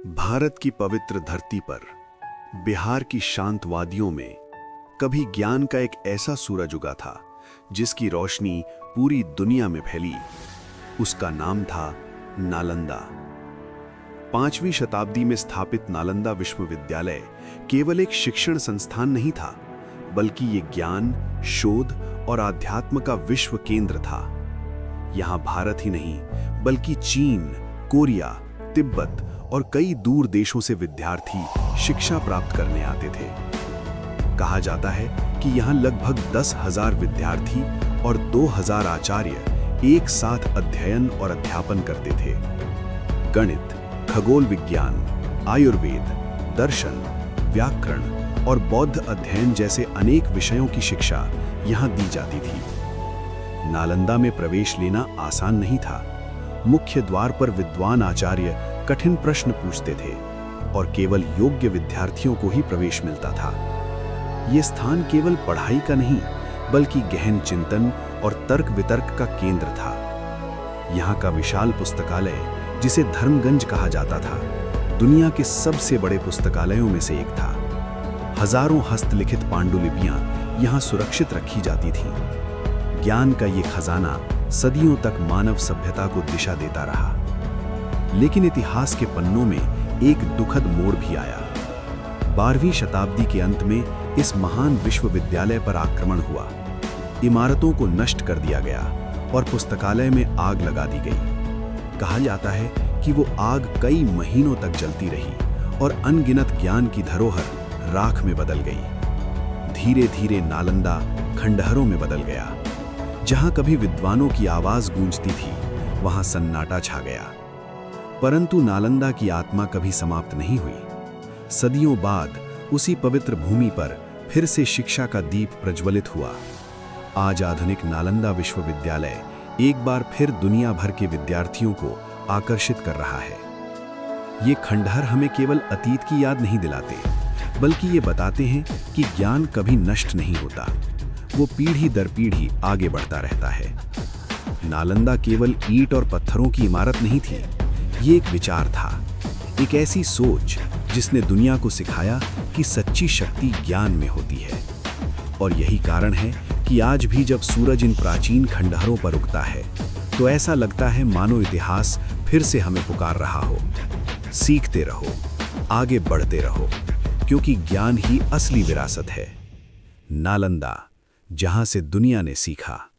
भारत की पवित्र धरती पर बिहार की शांत वादियों में कभी ज्ञान का एक ऐसा सूरज उगा था जिसकी रोशनी पूरी दुनिया में फैली। उसका नाम था नालंदा। 5वीं शताब्दी में स्थापित नालंदा विश्वविद्यालय केवल एक शिक्षण संस्थान नहीं था, बल्कि ये ज्ञान, शोध और आध्यात्म का विश्व केंद्र था। यहाँ भारत ही नहीं, बल्कि चीन, कोरिया, तिब्बत और कई दूर देशों से विद्यार्थी शिक्षा प्राप्त करने आते थे। कहा जाता है कि यहाँ लगभग 10,000 विद्यार्थी और 2,000 आचार्य एक साथ अध्ययन और अध्यापन करते थे। गणित, खगोल विज्ञान, आयुर्वेद, दर्शन, व्याकरण और बौद्ध अध्ययन जैसे अनेक विषयों की शिक्षा यहाँ दी जाती थी। नालंदा में प्रवेश लेना आसान नहीं था। मुख्य द्वार पर विद्वान आचार्य कठिन प्रश्न पूछते थे और केवल योग्य विद्यार्थियों को ही प्रवेश मिलता था। ये स्थान केवल पढ़ाई का नहीं, बल्कि गहन चिंतन और तर्क वितर्क का केंद्र था। यहाँ का विशाल पुस्तकालय, जिसे धर्मगंज कहा जाता था, दुनिया के सबसे बड़े पुस्तकालयों में से एक था। हजारों हस्तलिखित पांडुलिपियां यहाँ सुरक्षित रखी जाती थीं। ज्ञान का ये खजाना सदियों तक मानव सभ्यता को दिशा देता रहा। लेकिन इतिहास के पन्नों में एक दुखद मोड़ भी आया। 12वीं शताब्दी के अंत में इस महान विश्वविद्यालय पर आक्रमण हुआ। इमारतों को नष्ट कर दिया गया और पुस्तकालय में आग लगा दी गई। कहा जाता है कि वो आग कई महीनों तक जलती रही और अनगिनत ज्ञान की धरोहर राख में बदल गई। धीरे धीरे नालंदा खंडहरों में बदल गया। जहां कभी विद्वानों की आवाज गूंजती थी, वहां सन्नाटा छा गया। परंतु नालंदा की आत्मा कभी समाप्त नहीं हुई। सदियों बाद उसी पवित्र भूमि पर फिर से शिक्षा का दीप प्रज्वलित हुआ। आज आधुनिक नालंदा विश्वविद्यालय एक बार फिर दुनिया भर के विद्यार्थियों को आकर्षित कर रहा है। ये खंडहर हमें केवल अतीत की याद नहीं दिलाते, बल्कि ये बताते हैं कि ज्ञान कभी नष्ट नहीं होता। वो पीढ़ी दर पीढ़ी आगे बढ़ता रहता है। नालंदा केवल ईंट और पत्थरों की इमारत नहीं थी, ये एक विचार था, एक ऐसी सोच जिसने दुनिया को सिखाया कि सच्ची शक्ति ज्ञान में होती है। और यही कारण है कि आज भी जब सूरज इन प्राचीन खंडहरों पर उगता है, तो ऐसा लगता है मानो इतिहास फिर से हमें पुकार रहा हो। सीखते रहो, आगे बढ़ते रहो, क्योंकि ज्ञान ही असली विरासत है। नालंदा, जहां से दुनिया ने सीखा।